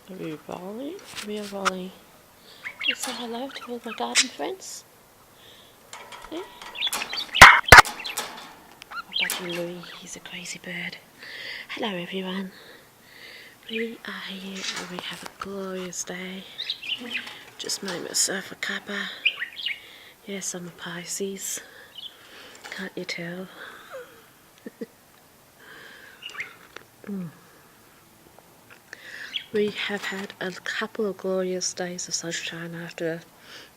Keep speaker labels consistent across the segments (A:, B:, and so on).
A: Are we rolling? We are rolling. Let's say hello to all my garden friends. Yeah. My buddy Louis, he's a crazy bird. Hello everyone. We are here and we have a glorious day. Just made myself a cuppa. Yes, I'm a Pisces. Can't you tell? We have had a couple of glorious days of sunshine after,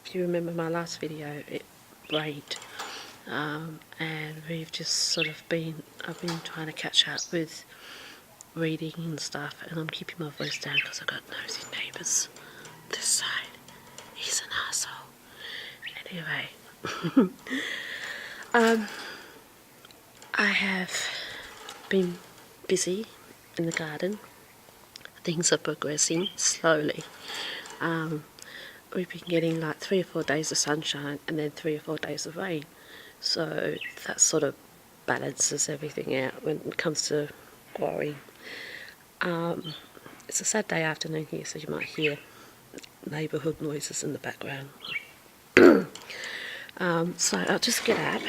A: if you remember my last video, it rained. And we've just sort of I've been trying to catch up with reading and stuff, and I'm keeping my voice down because I've got nosy neighbours this side. He's an asshole. Anyway, I have been busy in the garden. Things are progressing slowly. We've been getting like 3 or 4 days of sunshine and then 3 or 4 days of rain. So that sort of balances everything out when it comes to growing. It's a Saturday afternoon here, so you might hear neighbourhood noises in the background. So I'll just get up,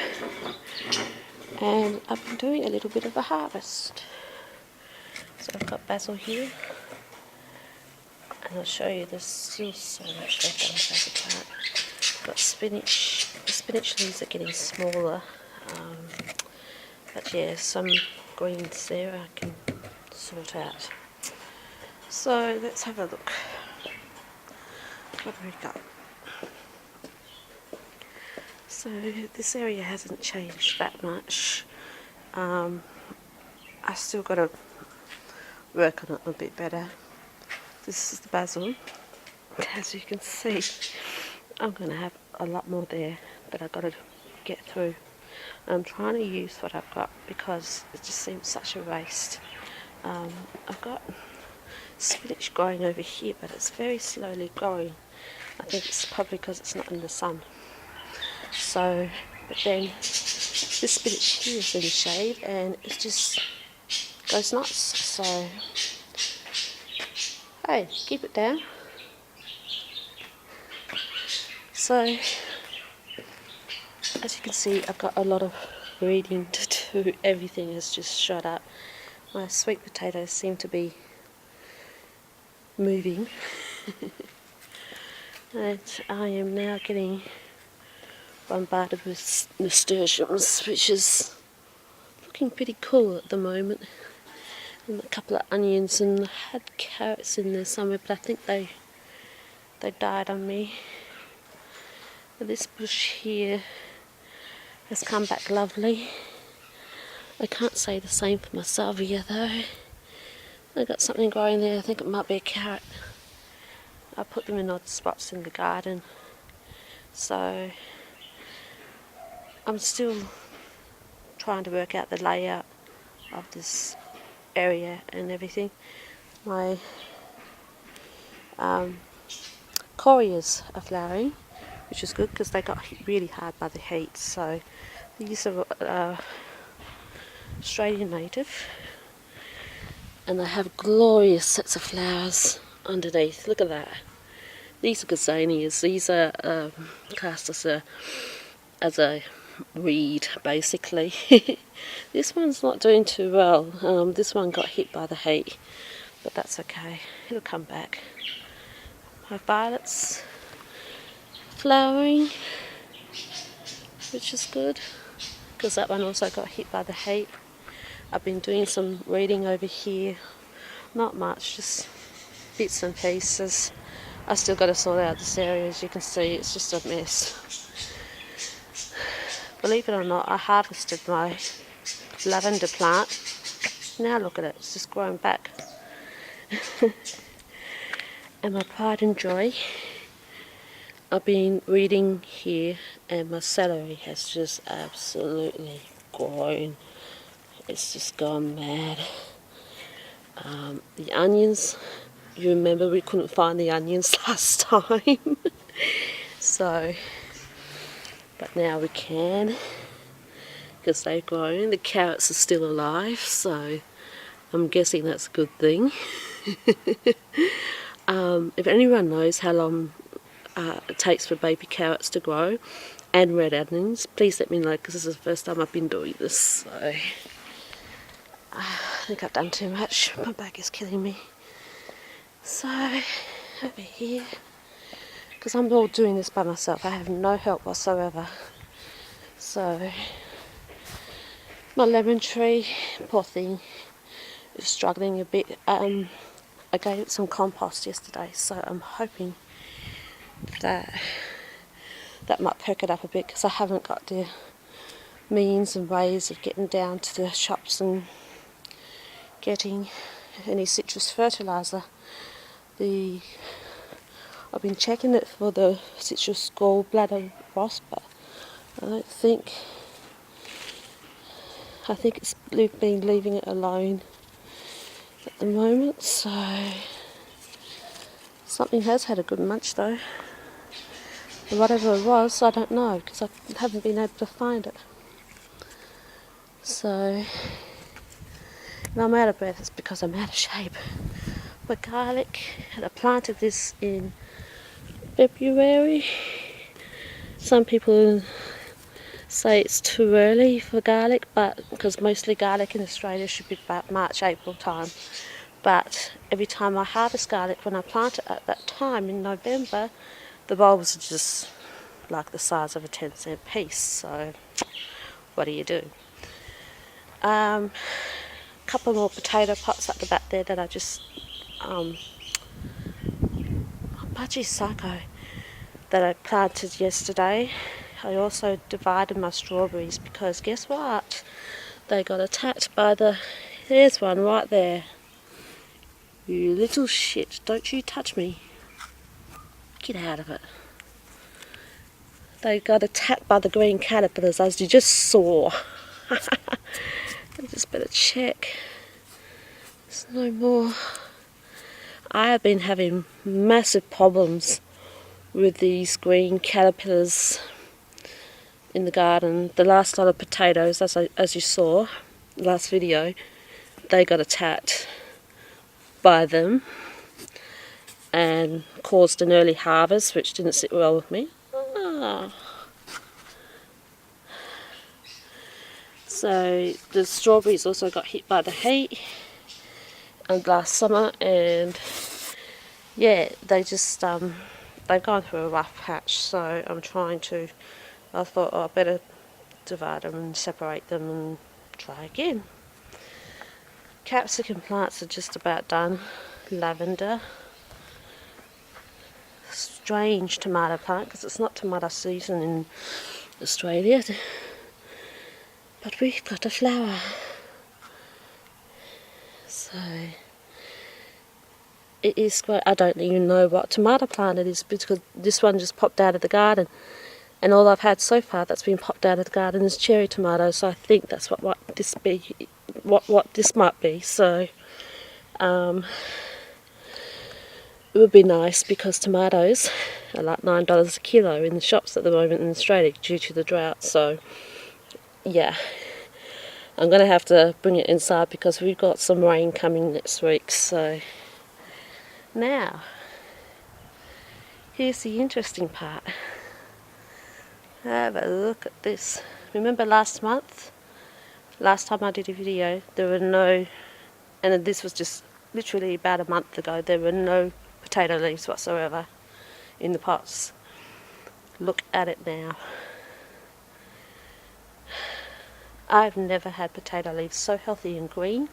A: and I've been doing a little bit of a harvest. So I've got basil here, and I'll show you there's still so much left on the basil plant. I've got spinach. The spinach leaves are getting smaller, but yeah, some greens there I can sort out. So let's have a look. What have we got? So this area hasn't changed that much. I still got to work on it a bit better. This is the basil. As you can see, I'm going to have a lot more there that I've got to get through. I'm trying to use what I've got because it just seems such a waste. I've got spinach growing over here, but it's very slowly growing. I think it's probably because it's not in the sun. So, but then this spinach here is in the shade and it just goes nuts. So, hey, keep it down. So, as you can see, I've got a lot of reading to do. Everything has just shot up. My sweet potatoes seem to be moving. And I am now getting bombarded with nasturtiums, which is looking pretty cool at the moment. And a couple of onions, and I had carrots in there somewhere, but I think they died on me. But this bush here has come back lovely. I can't say the same for my salvia though. I got something growing there, I think it might be a carrot. I put them in odd spots in the garden. So I'm still trying to work out the layout of this area and everything. My correas are flowering, which is good because they got hit really hard by the heat. So these are Australian native, and they have glorious sets of flowers underneath. Look at that. These are gazanias. These are cast as a weed, basically. This one's not doing too well. This one got hit by the heat, but that's okay. It'll come back. My violets flowering, which is good because that one also got hit by the heat. I've been doing some reading over here. Not much, just bits and pieces. I still got to sort out this area. As you can see, it's just a mess. Believe it or not, I harvested my lavender plant. Now look at it, it's just growing back. And my pride and joy, I've been reading here, and my celery has just absolutely grown. It's just gone mad. The onions, you remember we couldn't find the onions last time. So, but now we can, because they've grown. The carrots are still alive, so I'm guessing that's a good thing. If anyone knows how long it takes for baby carrots to grow and red onions, please let me know, because this is the first time I've been doing this. So I think I've done too much. My back is killing me. So over here, because I'm all doing this by myself, I have no help whatsoever. So my lemon tree, poor thing, is struggling a bit. I gave it some compost yesterday, so I'm hoping that might perk it up a bit, because I haven't got the means and ways of getting down to the shops and getting any citrus fertiliser. I've been checking it for the citrus gallbladder wasp, but I think it's been leaving it alone at the moment. So something has had a good munch though. And whatever it was, I don't know, because I haven't been able to find it. So if I'm out of breath, it's because I'm out of shape. But garlic, and I planted this in February. Some people say it's too early for garlic, but because mostly garlic in Australia should be about March, April time. But every time I harvest garlic, when I plant it at that time in November, the bulbs are just like the size of a 10-cent piece. So what do you do? A couple more potato pots at the back there that I just Budgie Psycho that I planted yesterday. I also divided my strawberries, because guess what? They got attacked by there's one right there. You little shit, don't you touch me. Get out of it. They got attacked by the green caterpillars, as you just saw. I just better check. There's no more. I have been having massive problems with these green caterpillars in the garden. The last lot of potatoes, as you saw, last video, they got attacked by them and caused an early harvest, which didn't sit well with me. So the strawberries also got hit by the heat last summer, and yeah, they just they've gone through a rough patch. So I thought, I better divide them and separate them and try again. Capsicum plants are just about done. Lavender. Strange tomato plant, because it's not tomato season in Australia. But we've got a flower. So it is quite, I don't even know what tomato plant it is, because this one just popped out of the garden, and all I've had so far that's been popped out of the garden is cherry tomatoes. So I think that's what this might be. So it would be nice, because tomatoes are like $9 a kilo in the shops at the moment in Australia due to the drought. So yeah, I'm going to have to bring it inside, because we've got some rain coming next week. So now, here's the interesting part. Have a look at this. Remember last time I did a video, there were no, and this was just literally about a month ago, there were no potato leaves whatsoever in the pots. Look at it now. I've never had potato leaves so healthy and green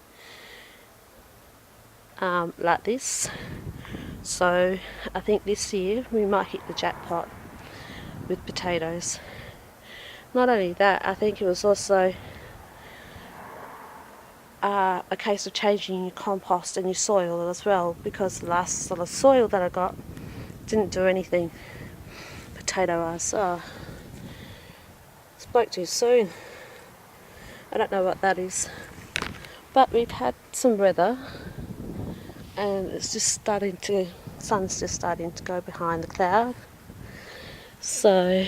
A: like this. So I think this year we might hit the jackpot with potatoes. Not only that, I think it was also a case of changing your compost and your soil as well, because the last sort of soil that I got didn't do anything potato-wise. Spoke too soon. I don't know what that is. But we've had some weather, and it's just sun's just starting to go behind the cloud. So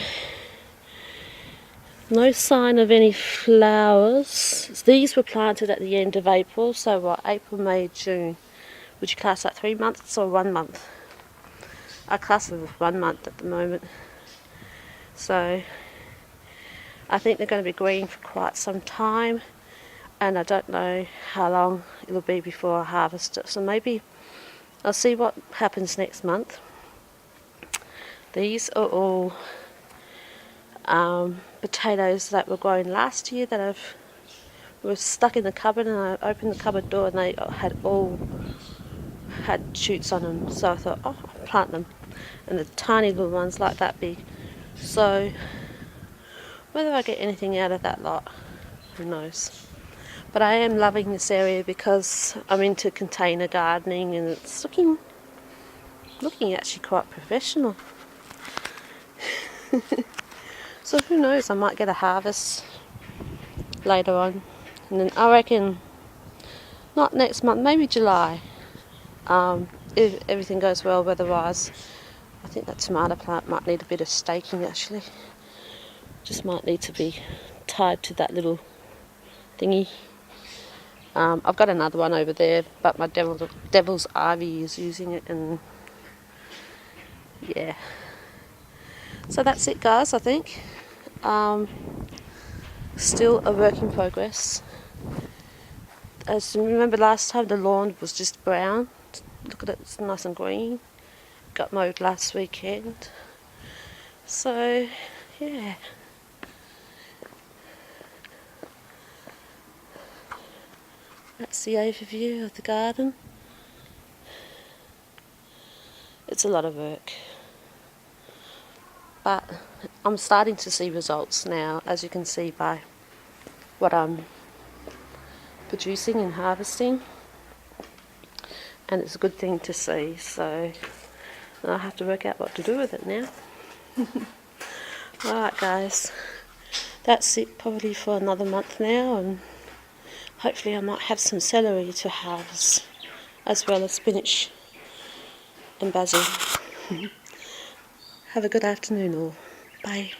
A: no sign of any flowers. These were planted at the end of April, so April, May, June, Would you class that 3 months or 1 month? I class it with 1 month at the moment. So I think they're going to be green for quite some time, and I don't know how long it'll be before I harvest it. So maybe I'll see what happens next month. These are all potatoes that were grown last year that were stuck in the cupboard, and I opened the cupboard door and they had shoots on them. So I thought, oh, I'll plant them, and the tiny little ones like that big. So whether I get anything out of that lot, who knows. But I am loving this area because I'm into container gardening, and it's looking actually quite professional. So who knows, I might get a harvest later on. And then I reckon not next month, maybe July. If everything goes well weather-wise. I think that tomato plant might need a bit of staking actually. Just might need to be tied to that little thingy. I've got another one over there, but my devil's ivy is using it, and yeah. So that's it, guys, I think. Still a work in progress. As you remember last time, the lawn was just brown. Look at it, it's nice and green. Got mowed last weekend. So, yeah. That's the overview of the garden. It's a lot of work, but I'm starting to see results now, as you can see by what I'm producing and harvesting, and it's a good thing to see. So I have to work out what to do with it now. Alright guys, that's it probably for another month now, and hopefully I might have some celery to harvest, as well as spinach and basil. Have a good afternoon all. Bye.